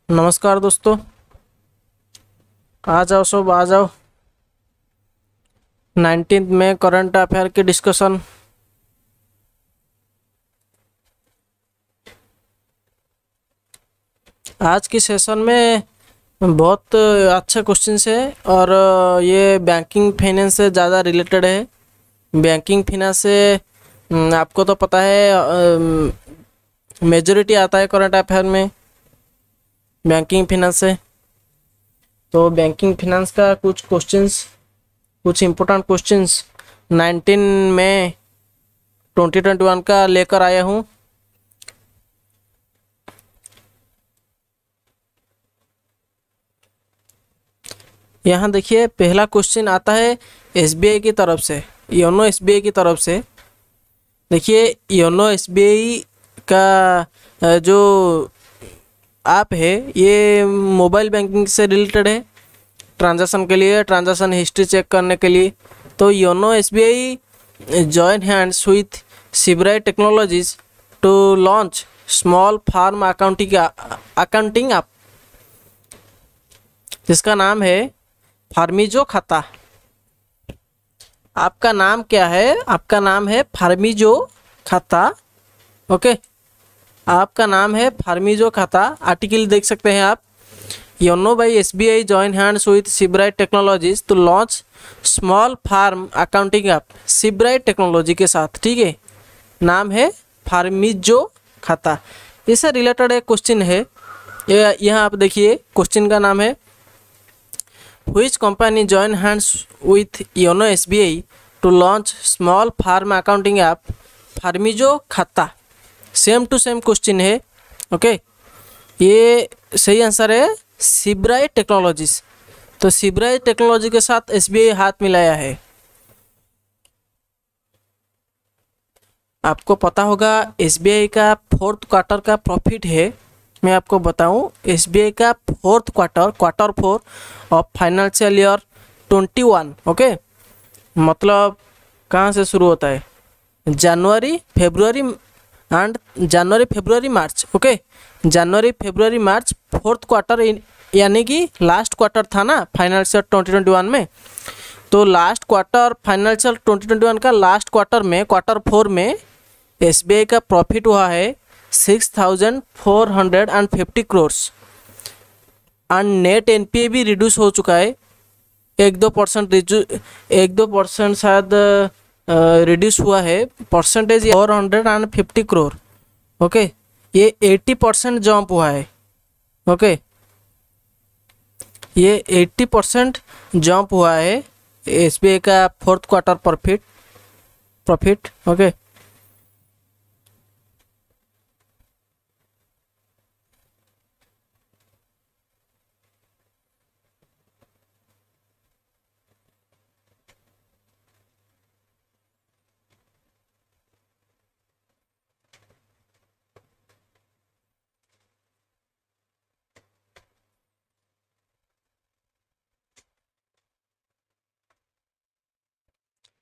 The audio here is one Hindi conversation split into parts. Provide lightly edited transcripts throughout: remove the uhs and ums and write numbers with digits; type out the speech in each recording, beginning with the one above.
नमस्कार दोस्तों, आ जाओ सब आ जाओ। 19 में करंट अफेयर की डिस्कशन। आज की सेशन में बहुत अच्छा क्वेश्चन है और ये बैंकिंग फाइनेंस से ज़्यादा रिलेटेड है। बैंकिंग फाइनेंस से आपको तो पता है मेजॉरिटी आता है करंट अफेयर में बैंकिंग फाइनेंस से। तो बैंकिंग फाइनेंस का कुछ क्वेश्चंस, कुछ इम्पोर्टेंट क्वेश्चंस 19 में 2021 का लेकर आया हूँ। यहाँ देखिए, पहला क्वेश्चन आता है एसबीआई की तरफ से, योनो एसबीआई की तरफ से। देखिए, योनो एसबीआई का जो ऐप है ये मोबाइल बैंकिंग से रिलेटेड है, ट्रांजैक्शन के लिए, ट्रांजैक्शन हिस्ट्री चेक करने के लिए। तो YONO SBI join hands with Sibrite technologies to launch small firm accounting app, जिसका नाम है फार्मिजो खाता। आपका नाम क्या है? आपका नाम है फार्मिजो खाता। ओके, आपका नाम है फार्मिजो खाता। आर्टिकल देख सकते हैं आप। YONO by SBI join hands with Sibrite technologies to launch small firm accounting app, Sibrite technology के साथ। ठीक है, नाम है फार्मिजो खाता। इससे रिलेटेड एक क्वेश्चन है, यहाँ आप देखिए, क्वेश्चन का नाम है Which company join hands with Yono SBI to launch small farm accounting app फार्मिजो खाता? सेम टू सेम क्वेश्चन है। ओके, ये सही आंसर है सिब्राई टेक्नोलॉजीज। तो सिब्राई टेक्नोलॉजी के साथ एसबीआई हाथ मिलाया है। आपको पता होगा एसबीआई का 4th क्वार्टर का प्रॉफिट है। मैं आपको बताऊं, एसबीआई का 4th quarter 4 of financial year 21। Okay, मतलब कहाँ से शुरू होता है? जनवरी फरवरी मार्च। ओके, जनवरी फरवरी मार्च 4th क्वार्टर, यानी कि लास्ट क्वार्टर था ना फाइनेंशियल 2021 में। तो लास्ट क्वार्टर फाइनेंशियल 2021 का लास्ट क्वार्टर में, क्वार्टर 4 में एसबीआई का प्रॉफिट हुआ है 6,450 करोड़ और नेट एनपीए भी रिड्यूस हो चुका है। 1-2% शायद रिड्यूस हुआ है। परसेंटेज 450 करोड़। ओके, ये 80% जंप हुआ है। ओके, ये 80% जंप हुआ है एसबीआई का 4th क्वार्टर प्रॉफिट। ओके,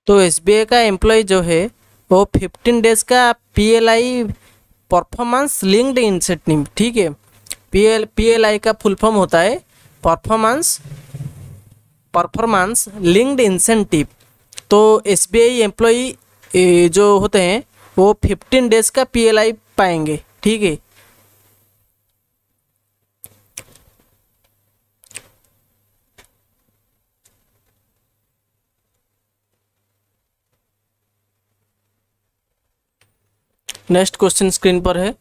तो एसबीआई का एम्प्लॉय जो है वो 15 डेज का पीएलआई परफॉर्मेंस लिंक्ड इंसेंटिव। ठीक है, पीएलआई का फुल फॉर्म होता है परफॉर्मेंस लिंक्ड इंसेंटिव। तो एसबीआई एम्प्लॉय जो होते हैं वो 15 डेज का पीएलआई पाएंगे। ठीक है, नेक्स्ट क्वेश्चन स्क्रीन पर है।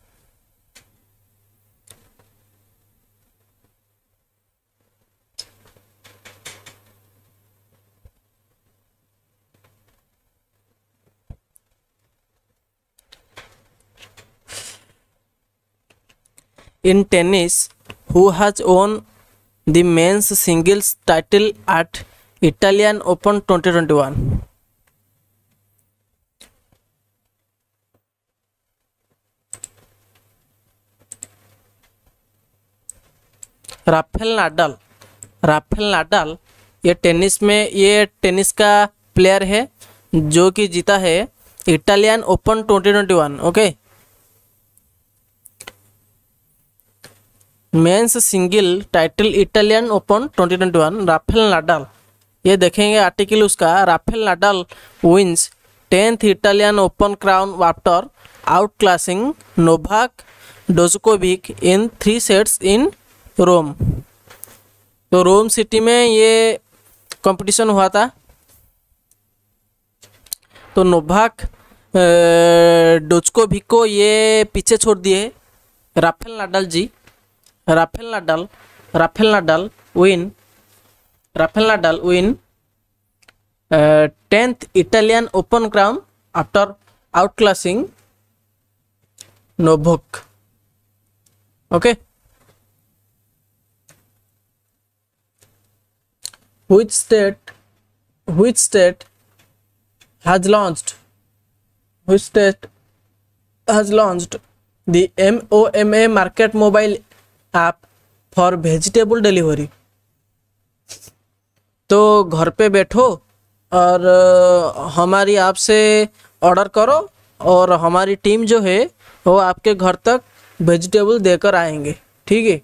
In tennis, who has won the men's singles title at Italian Open 2021? Rafael Nadal ये टेनिस का प्लेयर है जो कि जीता है Italian Open 2021। Okay, men's single title Italian Open 2021 Rafael Nadal. ये देखेंगे आर्टिकल उसका, Rafael Nadal wins 10th Italian Open crown after outclassing Novak Djokovic in 3 sets in Rome. तो रोम सिटी में ये कंपटीशन हुआ था। तो नोवाक जोकोविक को ये पीछे छोड़ दिए Rafael Nadal ji. Rafael Nadal win 10th Italian Open crown after outclassing Novak. Okay, which state has launched the MOMA market mobile app for vegetable delivery। तो घर पे बैठो और हमारी ऐप से ऑर्डर करो और हमारी टीम जो है वो आपके घर तक वेजिटेबल देकर आएंगे। ठीक है,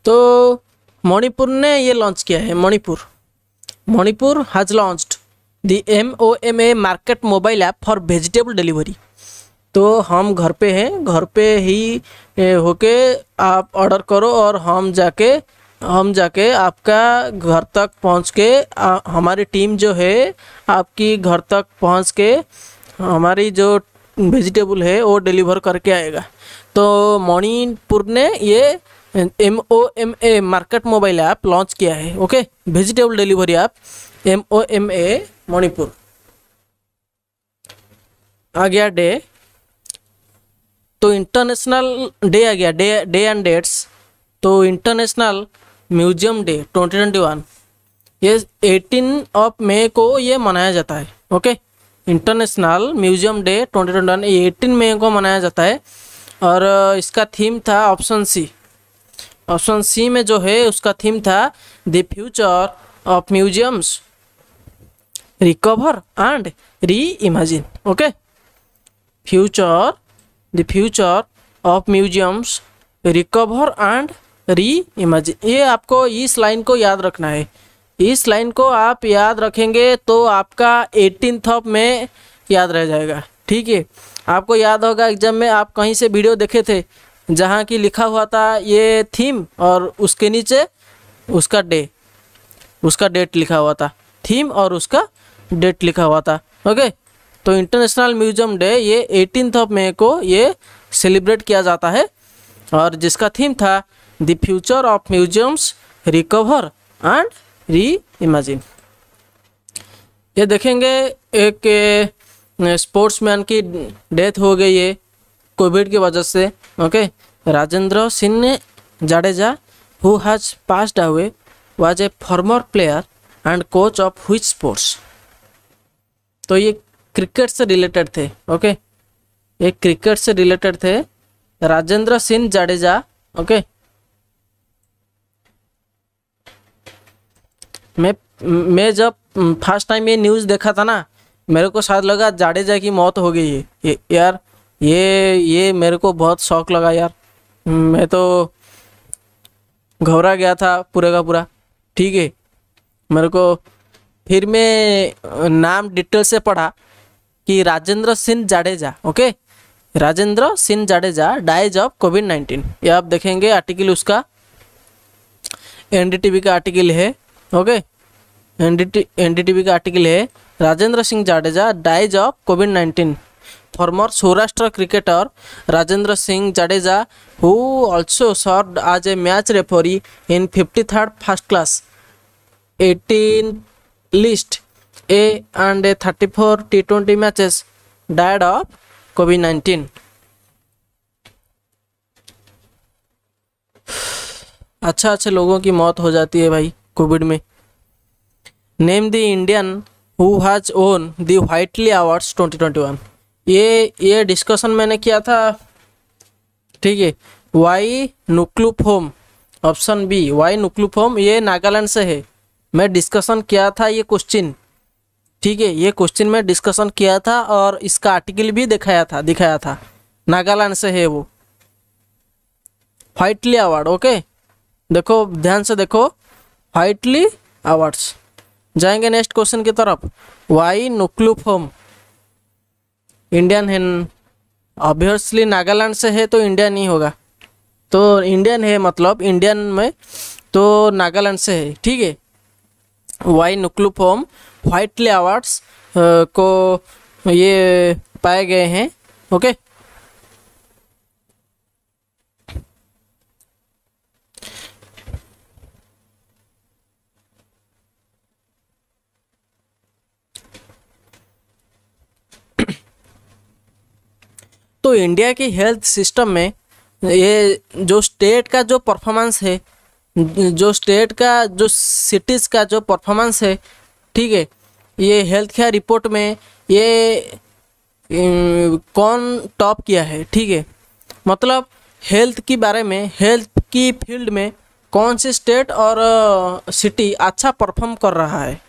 तो मणिपुर ने ये लॉन्च किया है। Manipur has launched the MOMA market mobile app for vegetable delivery. तो हम घर पे हैं, घर पे ही होके आप ऑर्डर करो और हम जाके आपका घर तक पहुंच के हमारी टीम जो है आपकी घर तक पहुंच के हमारी जो वेजिटेबल है वो डिलीवर करके आएगा। तो मणिपुर ने ये MOMA market mobile app launch किया है। Okay, vegetable delivery app MOMA Manipur. आ गया डे, तो इंटरनेशनल डे आ गया, डे एंड डेट्स। तो इंटरनेशनल म्यूजियम डे 2021 ये 18 मई को ये मनाया जाता है। ओके, इंटरनेशनल म्यूजियम डे 2021 ये 18 मई को मनाया जाता है। और इसका थीम था ऑप्शन सी में जो है उसका थीम था the future of museums recover and reimagine. Okay, the future of museums recover and reimagine. ये आपको इस लाइन को याद रखना है। इस लाइन को आप याद रखेंगे तो आपका 18 में याद रह जाएगा। ठीक है, आपको याद होगा एग्जाम में आप कहीं से वीडियो देखे थे जहाँ की लिखा हुआ था ये थीम और उसके नीचे उसका डेट लिखा हुआ था, थीम और उसका डेट लिखा हुआ था। ओके, तो इंटरनेशनल म्यूजियम डे ये 18 मई को ये सेलिब्रेट किया जाता है और जिसका थीम था the future of museums recover and reimagine. ये देखेंगे एक स्पोर्ट्समैन की डेथ हो गई है कोविड की वजह से। Okay, Rajendra Singh Jadeja who has passed away was a farmer player and coach of which sports. तो ये क्रिकेट से रिलेटेड थे। ओके, ये क्रिकेट से रिलेटेड थे राजेंद्र सिंह जाडेजा। ओके, मैं जब फर्स्ट टाइम ये न्यूज़ देखा था ना, मेरे को शायद लगा जाडेजा की मौत हो गई है। यार ये मेरे को बहुत शौक लगा यार, मैं तो घबरा गया था पूरे का पूरा। ठीक है, मेरे को फिर मैं नाम डिटेल से पढ़ा कि Rajendra Singh Jadeja. Okay, Rajendra Singh Jadeja dies of कोविड-19। ये आप देखेंगे आर्टिकल उसका NDTV का आर्टिकल है। ओके, NDTV का आर्टिकल है राजेंद्र सिंह जाडेजा डाइज ऑफ कोविड-19। Former Saurashtra cricketer Rajendra Singh Jadeja who also served as a match referee in 53rd first class 18 list A and 34 T20 matches died of COVID-19। अच्छे लोगों की मौत हो जाती है भाई कोविड में। Name the Indian who has own the व्हाइटली awards 2021। ये डिस्कशन मैंने किया था। ठीक है, वाई नुक्लुफोम, ऑप्शन बी वाई नुक्लुफोम, ये नागालैंड से है। मैं डिस्कशन किया था ये क्वेश्चन। ठीक है, ये क्वेश्चन में डिस्कशन किया था और इसका आर्टिकल भी दिखाया था। नागालैंड से है वो, व्हाइटली अवार्ड। ओके, देखो ध्यान से देखो, व्हाइटली अवार्ड्स। जाएंगे नेक्स्ट क्वेश्चन की तरफ। वाई नुक्लुफोम इंडियन है, ऑब्वियसली नागालैंड से है तो इंडियन नहीं होगा, तो इंडियन है मतलब इंडियन में तो नागालैंड से है। ठीक है, वाई नुक्लुफोम व्हाइटली अवार्ड्स को ये पाए गए हैं। ओके, तो इंडिया की हेल्थ सिस्टम में ये जो स्टेट का जो परफॉर्मेंस है, जो स्टेट का जो सिटीज़ का जो परफॉर्मेंस है, ठीक है, ये हेल्थ केयर रिपोर्ट में ये कौन टॉप किया है। ठीक है, मतलब हेल्थ के बारे में, हेल्थ की फील्ड में कौन सी स्टेट और सिटी अच्छा परफॉर्म कर रहा है,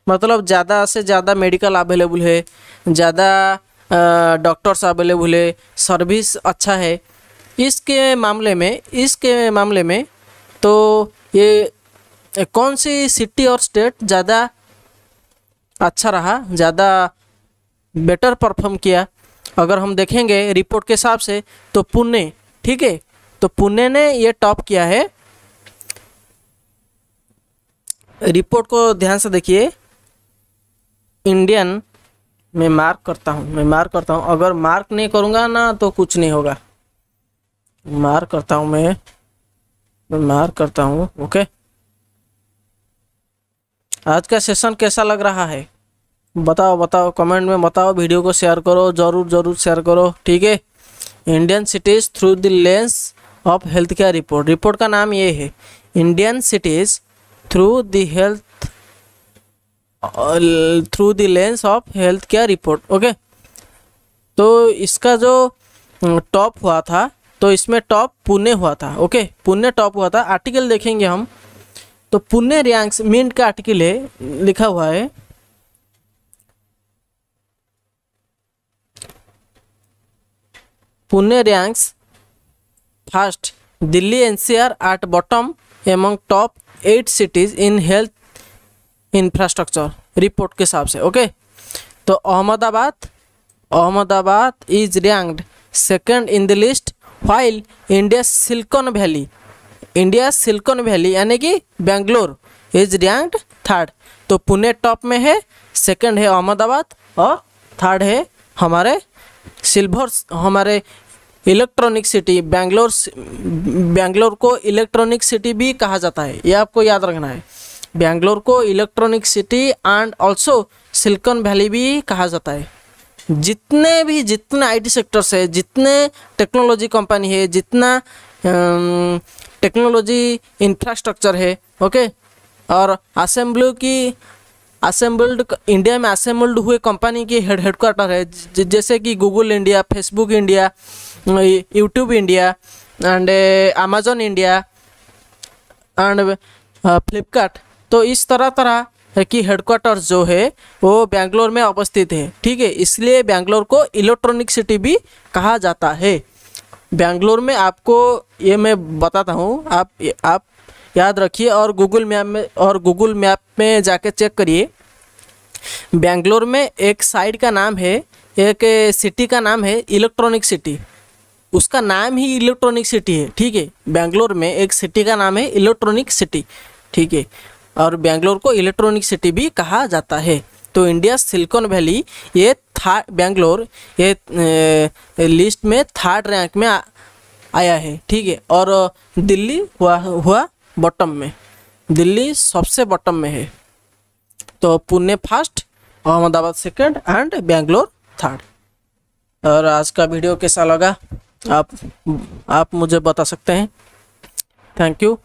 मतलब ज़्यादा से ज़्यादा मेडिकल अवेलेबल है, ज़्यादा डॉक्टर्स अवेलेबल है, सर्विस अच्छा है, इसके मामले में तो ये कौन सी सिटी और स्टेट ज़्यादा अच्छा रहा, ज़्यादा बेटर परफॉर्म किया। अगर हम देखेंगे रिपोर्ट के हिसाब से तो पुणे, ठीक है, तो पुणे ने ये टॉप किया है। रिपोर्ट को ध्यान से देखिए, इंडियन मैं मार्क करता हूँ, अगर मार्क नहीं करूँगा ना तो कुछ नहीं होगा। मार्क करता हूँ, मैं मार्क करता हूँ। ओके, आज का सेशन कैसा लग रहा है बताओ कमेंट में बताओ, वीडियो को शेयर करो, ज़रूर शेयर करो। ठीक है, Indian cities through the lens of health care report का नाम ये है, Indian cities through the lens of health care report. Okay, तो इसका जो टॉप हुआ था, तो इसमें टॉप पुणे हुआ था। ओके, पुणे टॉप हुआ था। आर्टिकल देखेंगे हम तो पुणे रैंक्स, मिंट का आर्टिकल है, लिखा हुआ है Pune ranks first, Delhi NCR at bottom among top 8 cities in health infrastructure report के हिसाब से। ओके, तो Ahmedabad is ranked second in the list, while India silicon valley यानी कि बेंगलोर इज रैंक्ड थर्ड। तो पुणे टॉप में है, सेकंड है अहमदाबाद और थर्ड है हमारे इलेक्ट्रॉनिक सिटी बेंगलोर को इलेक्ट्रॉनिक सिटी भी कहा जाता है, ये आपको याद रखना है। बेंगलोर को electronic city and also silicon valley भी कहा जाता है। जितने आईटी सेक्टर्स है, जितने टेक्नोलॉजी कंपनी है, जितना टेक्नोलॉजी इंफ्रास्ट्रक्चर है, ओके, और असेंबल्ड इंडिया में असेंबल्ड हुए कंपनी के हेडक्वार्टर है, जैसे कि Google India, Facebook India, YouTube India and Amazon India and Flipkart. तो इस तरह की हेडक्वार्टर्स जो है वो बेंगलोर में अवस्थित है। ठीक है, इसलिए बेंगलोर को इलेक्ट्रॉनिक सिटी भी कहा जाता है। बेंगलोर में आपको ये मैं बताता हूँ, आप याद रखिए और गूगल मैप में जाके चेक करिए। बेंगलोर में एक साइड का नाम है, एक सिटी का नाम है इलेक्ट्रॉनिक सिटी, उसका नाम ही इलेक्ट्रॉनिक सिटी है। ठीक है, बेंगलोर में एक सिटी का नाम है इलेक्ट्रॉनिक सिटी। ठीक है, और बेंगलोर को इलेक्ट्रॉनिक सिटी भी कहा जाता है। तो इंडिया सिलिकॉन वैली ये बेंगलोर ये लिस्ट में थर्ड रैंक में आया है। ठीक है, और दिल्ली हुआ बॉटम में, दिल्ली सबसे बॉटम में है। तो Pune first, Ahmedabad second and Bangalore third. और आज का वीडियो कैसा लगा आप मुझे बता सकते हैं। Thank you.